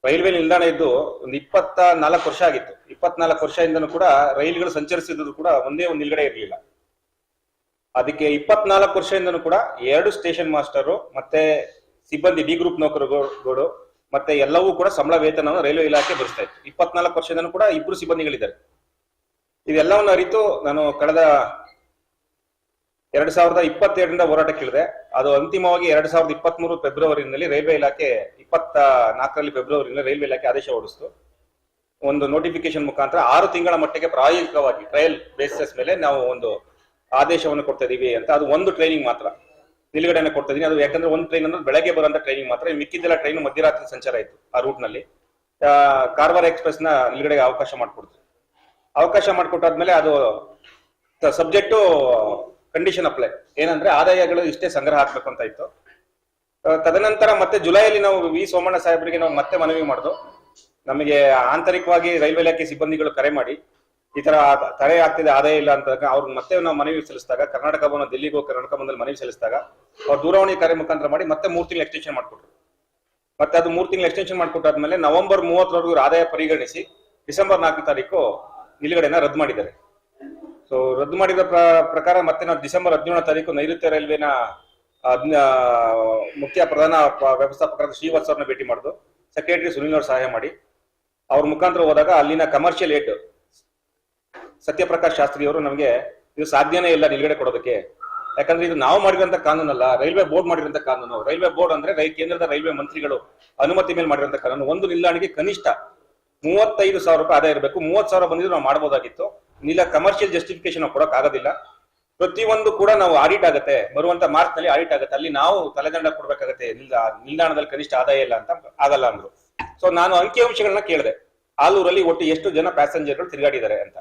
Railway ನಿಲ್ದಾಣ ಇದ್ದು ಒಂದು 24 ವರ್ಷ ಆಗಿತ್ತು. 24 ವರ್ಷದಿಂದನೂ ಕೂಡ ರೈಲುಗಳು ಸಂಚರಿಸಿದ್ರು ಕೂಡ ಒಂದೇ ಒಂದು ನಿಲ್ಗಡೆ ಇರಲಿಲ್ಲ. ಅದಕ್ಕೆ 24 ವರ್ಷದಿಂದನೂ ಕೂಡ 2 ಸ್ಟೇಷನ್ ಮಾಸ್ಟರು ಮತ್ತೆ ಸಿಬ್ಬಂದಿ ಡಿ ಗ್ರೂಪ್ ನೌಕರರುಗಳು ಮತ್ತೆ ಎಲ್ಲವೂ ಕೂಡ ಸಂಬಳ ವೇತನವನ್ನು ರೈಲ್ವೆ ಇಲಾಖೆ ಭರಿಸ್ತಾ ಇತ್ತು. 24 ವರ್ಷದಿಂದನೂ ಕೂಡ 2 ಸಿಬ್ಬಂದಿಗಳಿದ್ದಾರೆ. ಇದೆಲ್ಲವನ್ನು ಅರಿತು ನಾನು ಕಳೆದ 2022ರಿಂದ ಹೋರಾಟಕ್ಕಿಳಿದೆ. ಅದು ಅಂತಿಮವಾಗಿ 2023 ಫೆಬ್ರವರಿನಲ್ಲಿ ರೈಲ್ವೆ ಇಲಾಖೆ 24ರಲ್ಲಿ ಫೆಬ್ರವರಿನಲ್ಲಿ ರೈಲ್ವೆ ಇಲಾಖೆ ಆದೇಶ ಹೊರಡಿಸಿತು. ಒಂದು ನೋಟಿಫಿಕೇಶನ್ ಮುಖಾಂತರ 6 ತಿಂಗಳ ಮಟ್ಟಿಗೆ ಪ್ರಾಯೋಗಿಕವಾಗಿ ಟ್ರಯಲ್ ಬೇಸಿಸ್ ಮೇಲೆ ನಾವು ಒಂದು ಆದೇಶವನ್ನು ಕೊಡ್ತಾ ಇದೀವಿ ಅಂತ. ಅದು ಒಂದು ಟ್ರೈನಿಂಗ್ ಮಾತ್ರ ನಿಲುಗಡೆಯನ್ನು ಕೊಡ್ತಾ ಇದೀನಿ. ಅದು ಯಾಕಂದ್ರೆ ಒಂದು ಟ್ರೈನ್ ಅಂದ್ರೆ ಬೆಳಗ್ಗೆ ಬರುವಂತ ಟ್ರೈನಿಂಗ್ ಮಾತ್ರ, ಮಿಕ್ಕಿದ್ದೆಲ್ಲ ಟ್ರೈನ್ ಮಧ್ಯರಾತ್ರಿ ಸಂಚಾರ ಇತ್ತು ಆ ರೂಟ್ ನಲ್ಲಿ. ಕಾರವಾರ ಎಕ್ಸ್ಪ್ರೆಸ್ ನ ನಿಲುಗಡೆಗೆ ಅವಕಾಶ ಮಾಡಿಕೊಡ್ತು. ಅವಕಾಶ ಮಾಡಿಕೊಟ್ಟಾದ್ಮೇಲೆ ಅದು ಸಬ್ಜೆಕ್ಟು ಕಂಡೀಷನ್ ಅಪ್ಲೈ ಏನಂದ್ರೆ ಆದಾಯಗಳು ಇಷ್ಟೇ ಸಂಗ್ರಹ ಆಗ್ಬೇಕು ಅಂತ ಇತ್ತು. ತದನಂತರ ಮತ್ತೆ ಜುಲೈಯಲ್ಲಿ ನಾವು ವಿ ಸೋಮಣ್ಣ ಸಾಹೇಬರಿಗೆ ನಾವು ಮತ್ತೆ ಮನವಿ ಮಾಡಿದ್ವು. ನಮಗೆ ಆಂತರಿಕವಾಗಿ ರೈಲ್ವೆ ಇಲಾಖೆ ಸಿಬ್ಬಂದಿಗಳು ಕರೆ ಮಾಡಿ ಈ ತರ ತಡೆ ಆಗ್ತಿದೆ, ಆದಾಯ ಇಲ್ಲ ಅಂತ ಅವ್ರಿಗೆ ಮತ್ತೆ ನಾವು ಮನವಿ ಸಲ್ಲಿಸಿದಾಗ ಕರ್ನಾಟಕ ಭವನ ದಿಲ್ಲಿಗೆ ಹೋಗಿ ಕರ್ನಾಟಕ ಭವನದಲ್ಲಿ ಮನವಿ ಸಲ್ಲಿಸಿದಾಗ ಅವ್ರು ದೂರವಾಣಿ ಕರೆ ಮುಖಾಂತರ ಮಾಡಿ ಮತ್ತೆ 3 ತಿಂಗಳು ಎಕ್ಸ್ಟೆನ್ಷನ್ ಮಾಡಿಕೊಟ್ರು. ಮತ್ತೆ ಅದು 3 ತಿಂಗಳು ಎಕ್ಸ್ಟೆನ್ಷನ್ ಮಾಡಿಕೊಟ್ಟಾದ್ಮೇಲೆ ನವೆಂಬರ್ 30ರವರೆಗೂ ಆದಾಯ ಪರಿಗಣಿಸಿ ಡಿಸೆಂಬರ್ 4ನೇ ತಾರೀಕು ನಿಲುಗಡೆನ ರದ್ದು ಮಾಡಿದ್ದಾರೆ. ಸೊ ರದ್ದು ಮಾಡಿದ ಪ್ರಕಾರ ಮತ್ತೆ ನಾವು ಡಿಸೆಂಬರ್ 17ನೇ ತಾರೀಕು ನೈಋತ್ಯ ರೈಲ್ವೆನ ಮುಖ್ಯ ಪ್ರಧಾನ ವ್ಯವಸ್ಥಾಪಕರಾದ ಶ್ರೀವತ್ಸ ಅವ್ರನ್ನ ಭೇಟಿ ಮಾಡಿದ್ರು. ಸೆಕ್ರೆಟರಿ ಸುನಿಲ್ ಅವ್ರ ಸಹಾಯ ಮಾಡಿ ಅವ್ರ ಮುಖಾಂತರ ಹೋದಾಗ ಅಲ್ಲಿನ ಕಮರ್ಷಿಯಲ್ ಹೆಡ್ ಸತ್ಯಪ್ರಕಾಶ್ ಶಾಸ್ತ್ರಿ ಅವರು ನಮಗೆ ಇದು ಸಾಧ್ಯನೇ ಇಲ್ಲ ನಿಲುಗಡೆ ಕೊಡೋದಕ್ಕೆ, ಯಾಕಂದ್ರೆ ಇದು ನಾವು ಮಾಡಿರುವಂತ ಕಾನೂನಲ್ಲ, ರೈಲ್ವೆ ಬೋರ್ಡ್ ಮಾಡಿರುವಂತ ಕಾನೂನು. ರೈಲ್ವೆ ಬೋರ್ಡ್ ಅಂದ್ರೆ ಕೇಂದ್ರದ ರೈಲ್ವೆ ಮಂತ್ರಿಗಳು ಅನುಮತಿ ಮೇಲೆ ಮಾಡಿರುವಂತ ಕಾನೂನು. ಒಂದು ನಿಲ್ದಾಣಿಗೆ ಕನಿಷ್ಠ 35,000 ರೂಪಾಯಿ ಆದಾಯ ಇರಬೇಕು. 30,000 ಬಂದಿದ್ರು ನಾವು ಮಾಡಬಹುದಾಗಿತ್ತು. ಕಮರ್ಷಿಯಲ್ ಜಸ್ಟಿಫಿಕೇಶನ್ ನಾವು ಕೊಡಕ್ ಆಗೋದಿಲ್ಲ. ಪ್ರತಿಯೊಂದು ಕೂಡ ನಾವು ಆಡಿಟ್ ಆಗುತ್ತೆ, ಬರುವಂತ ಮಾರ್ಚ್ ನಲ್ಲಿ ಆಡಿಟ್ ಆಗುತ್ತೆ, ಅಲ್ಲಿ ನಾವು ತಲೆದಂಡ ಕೊಡ್ಬೇಕಾಗತ್ತೆ. ನಿಲ್ದಾಣದಲ್ಲಿ ಕನಿಷ್ಠ ಆದಾಯ ಇಲ್ಲ ಅಂತ ಆಗಲ್ಲ ಅಂದ್ರು. ಸೊ ನಾನು ಅಂಕಿಅಂಶಗಳನ್ನ ಕೇಳಿದೆ, ಆಲೂರಲ್ಲಿ ಒಟ್ಟು ಎಷ್ಟು ಜನ ಪ್ಯಾಸೆಂಜರ್ಗಳು ತಿರುಗಾಡಿದ್ದಾರೆ ಅಂತ.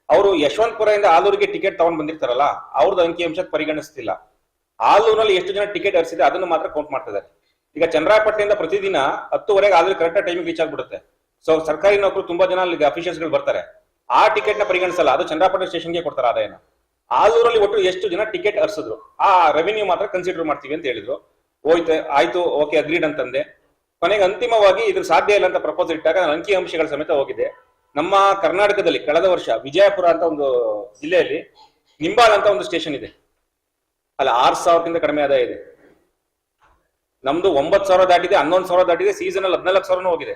ಅವರು ಯಶವಂತಪುರದಿಂದ ಆಲೂರಿಗೆ ಟಿಕೆಟ್ ತಗೊಂಡ್ ಬಂದಿರ್ತಾರಲ್ಲ, ಅವ್ರದ್ದು ಅಂಕಿಅಂಶ ಪರಿಗಣಿಸ್ತಿಲ್ಲ. ಆಲೂರಲ್ಲಿ ಎಷ್ಟು ಜನ ಟಿಕೆಟ್ ಹರಿಸಿದೆ ಅದನ್ನು ಮಾತ್ರ ಕೌಂಟ್ ಮಾಡ್ತಿದ್ದಾರೆ. ಈಗ ಚನ್ನರಾಯಪಟ್ಟಣದಿಂದ ಪ್ರತಿದಿನ 10:30 ಆಲೂರಿಗೆ ಕರೆಕ್ಟ್ ಟೈಮಿಗೆ ರೀಚ್ ಆಗ್ಬಿಡುತ್ತೆ. ಸೊ ಸರ್ಕಾರಿ ನೌಕರು ತುಂಬಾ ಜನ ಅಲ್ಲಿಗೆ ಅಫಿಷಿಯಲ್ಸ್ ಗಳು ಬರ್ತಾರೆ, ಆ ಟಿಕೆಟ್ ನ ಪರಿಗಣಿಸಲ್ಲ, ಅದು ಚನ್ನರಾಯಪಟ್ಟಣ ಸ್ಟೇಷನ್ಗೆ ಕೊಡ್ತಾರೆ ಆದಾಯನ. ಆಲೂರಲ್ಲಿ ಒಟ್ಟು ಎಷ್ಟು ಜನ ಟಿಕೆಟ್ ಹರಿಸಿದ್ರು ಆ ರೆವೆನ್ಯೂ ಮಾತ್ರ ಕನ್ಸಿಡರ್ ಮಾಡ್ತೀವಿ ಅಂತ ಹೇಳಿದ್ರು. ಆಯ್ತು, ಓಕೆ ಅಗ್ರೀಡ್ ಅಂತಂದೆ. ಕೊನೆಗೆ ಅಂತಿಮವಾಗಿ ಇದ್ರ ಸಾಧ್ಯ ಇಲ್ಲ ಅಂತ ಪ್ರಪೋಸಲ್ ಇಟ್ಟಾಗ ನಾನು ಅಂಕಿಅಂಶಗಳ ಸಮೇತ ಹೋಗಿದ್ದೆ. ನಮ್ಮ ಕರ್ನಾಟಕದಲ್ಲಿ ಕಳೆದ ವರ್ಷ ವಿಜಯಪುರ ಅಂತ ಒಂದು ಜಿಲ್ಲೆಯಲ್ಲಿ ನಿಂಬಾಲ್ ಅಂತ ಒಂದು ಸ್ಟೇಷನ್ ಇದೆ, ಅಲ್ಲಿ 6,000ಕ್ಕಿಂತ ಕಡಿಮೆ ಆದಾಯ ಇದೆ. ನಮ್ದು 9,000 ದಾಟಿದೆ, 11,000 ದಾಟಿದೆ, ಸೀಸನ್ 14,000 ಹೋಗಿದೆ.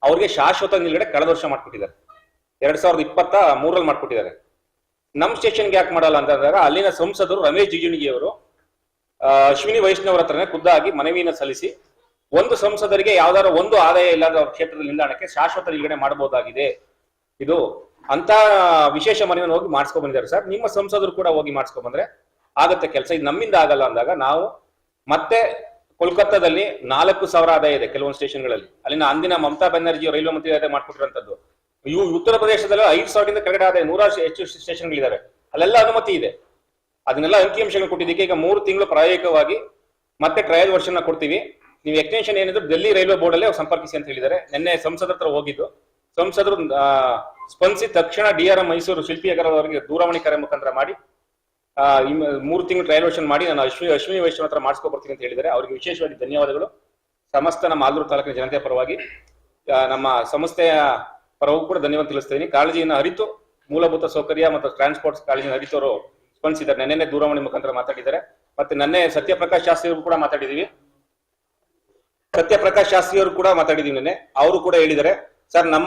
ಅವ್ರಿಗೆ ಶಾಶ್ವತ ನಿಲುಗಡೆ ಕಳೆದ ವರ್ಷ ಮಾಡ್ಕೊಟ್ಟಿದ್ದಾರೆ, 2023ರಲ್ಲಿ ಮಾಡ್ಕೊಟ್ಟಿದ್ದಾರೆ. ನಮ್ ಸ್ಟೇಷನ್ಗೆ ಯಾಕೆ ಮಾಡಲ್ಲ ಅಂತಂದಾಗ ಅಲ್ಲಿನ ಸಂಸದರು ರಮೇಶ್ ಜಿಗಜಿಣಗಿ ಅವರು ಅಶ್ವಿನಿ ವೈಷ್ಣವರ ಹತ್ರನೇ ಖುದ್ದಾಗಿ ಮನವಿಯನ್ನು ಸಲ್ಲಿಸಿ ಒಂದು ಸಂಸದರಿಗೆ ಯಾವ್ದಾದ್ರು ಒಂದು ಆದಾಯ ಇಲ್ಲದ ಕ್ಷೇತ್ರದ ನಿಲ್ದಾಣಕ್ಕೆ ಶಾಶ್ವತ ನಿಲುಗಡೆ ಮಾಡಬಹುದಾಗಿದೆ ಇದು ಅಂತ ವಿಶೇಷ ಮನವಿಯನ್ನು ಹೋಗಿ ಮಾಡಿಸ್ಕೊಂಡ್ ಬಂದಿದ್ದಾರೆ. ಸರ್, ನಿಮ್ಮ ಸಂಸದರು ಕೂಡ ಹೋಗಿ ಮಾಡಿಸ್ಕೊಂಡ್ ಬಂದ್ರೆ ಆಗತ್ತೆ ಕೆಲಸ, ಇದು ನಮ್ಮಿಂದ ಆಗಲ್ಲ ಅಂದಾಗ ನಾವು ಮತ್ತೆ ಕೋಲ್ಕತ್ತಾದಲ್ಲಿ 4,000 ಆದಾಯ ಇದೆ ಕೆಲವೊಂದು ಸ್ಟೇಷನ್ಗಳಲ್ಲಿ. ಅಲ್ಲಿನ ಅಂದಿನ ಮಮತಾ ಬ್ಯಾನರ್ಜಿ ರೈಲ್ವೆ ಮಂತ್ರಿ ಆದಾಯ ಮಾಡ್ಕೊಟ್ಟಿರುವಂತದ್ದು. ಇವು ಉತ್ತರ ಪ್ರದೇಶದಲ್ಲಿ 5,000ಕ್ಕಿಂತ ಕೆಳಗಡೆ ಆದಾಯ 100 ಹೆಚ್ಚು ಸ್ಟೇಷನ್ಗಳಿದ್ದಾವೆ, ಅಲ್ಲೆಲ್ಲ ಅನುಮತಿ ಇದೆ. ಅದನ್ನೆಲ್ಲ ಅಂಕಿಅಂಶಗಳು ಕೊಟ್ಟಿದ್ದಕ್ಕೆ ಈಗ 3 ತಿಂಗಳು ಪ್ರಾಯೋಗಿಕವಾಗಿ ಮತ್ತೆ ಟ್ರಯಲ್ ವರ್ಷನ್ ಕೊಡ್ತೀವಿ. ನೀವು ಎಕ್ಸ್ಟೆನ್ಷನ್ ಏನಿದ್ರು ಡೆಲ್ಲಿ ರೈಲ್ವೆ ಬೋರ್ಡ್ ಅಲ್ಲೇ ಸಂಪರ್ಕಿಸಿ ಅಂತ ಹೇಳಿದ್ದಾರೆ. ನಿನ್ನೆ ಸಂಸದರ ಹತ್ರ ಹೋಗಿದ್ದು, ಸಂಸದರು ಸ್ಪಂದಿಸಿ ತಕ್ಷಣ DRM ಮೈಸೂರು ಶಿಲ್ಪಿ ಅಗರ್ ಅವರಿಗೆ ದೂರವಾಣಿ ಕರೆ ಮುಖಾಂತರ ಮಾಡಿ 3 ತಿಂಗಳು ಟ್ರಯಲ್ ವರ್ಷನ್ ಮಾಡಿ ನಾನು ಅಶ್ವಿನಿ ವೈಷ್ಣವ ಹತ್ರ ಮಾಡಿಸ್ಕೊಬರ್ತೀನಿ ಅಂತ ಹೇಳಿದ್ದಾರೆ. ಅವರಿಗೆ ವಿಶೇಷವಾಗಿ ಧನ್ಯವಾದಗಳು. ಸಮಸ್ತ ನಮ್ಮ ಆಲೂರು ತಾಲೂಕಿನ ಜನತೆಯ ಪರವಾಗಿ, ನಮ್ಮ ಸಂಸ್ಥೆಯ ಪರವೂ ಕೂಡ ಧನ್ಯವಾದ ತಿಳಿಸ್ತೀನಿ. ಕಾಳಜಿಯನ್ನು ಅರಿತು ಮೂಲಭೂತ ಸೌಕರ್ಯ ಮತ್ತು ಟ್ರಾನ್ಸ್ಪೋರ್ಟ್ ಕಾಳಜಿಯನ್ನು ಅರಿತವರು ಸ್ಪಂದಿಸಿದ್ದಾರೆ. ನೆನ್ನೆ ದೂರವಾಣಿ ಮುಖಾಂತರ ಮಾತಾಡಿದ್ದಾರೆ. ಮತ್ತೆ ನೆನ್ನೆ ಸತ್ಯಪ್ರಕಾಶ್ ಶಾಸ್ತ್ರಿ ಅವರು ಕೂಡ ಮಾತಾಡಿದೀವಿ. ಸತ್ಯಪ್ರಕಾಶ್ ಶಾಸ್ತ್ರಿ ಅವರು ಕೂಡ ಮಾತಾಡಿದೀವಿ ನೆನ್ನೆ. ಅವರು ಕೂಡ ಹೇಳಿದ್ದಾರೆ, ಸರ್ ನಮ್ಮ